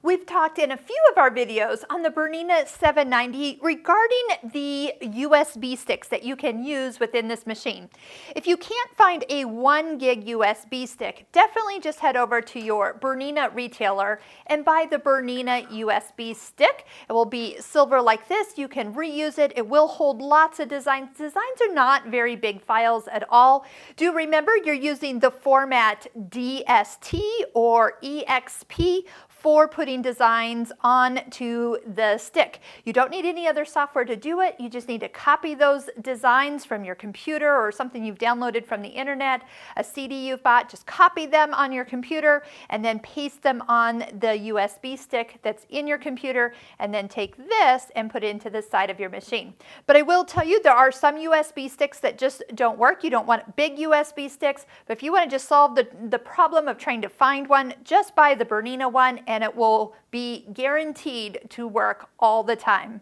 We've talked in a few of our videos on the Bernina 790 regarding the USB sticks that you can use within this machine. If you can't find a 1 gig USB stick, definitely just head over to your Bernina retailer and buy the Bernina USB stick. It will be silver like this. You can reuse it. It will hold lots of designs. Designs are not very big files at all. Do remember you're using the format DST or EXP for putting designs onto the stick. You don't need any other software to do it. You just need to copy those designs from your computer or something you've downloaded from the internet, a CD you've bought. Just copy them on your computer and then paste them on the USB stick that's in your computer, and then take this and put it into the side of your machine. But I will tell you, there are some USB sticks that just don't work. You don't want big USB sticks, but if you want to just solve the problem of trying to find one, just buy the Bernina one, and it will be guaranteed to work all the time.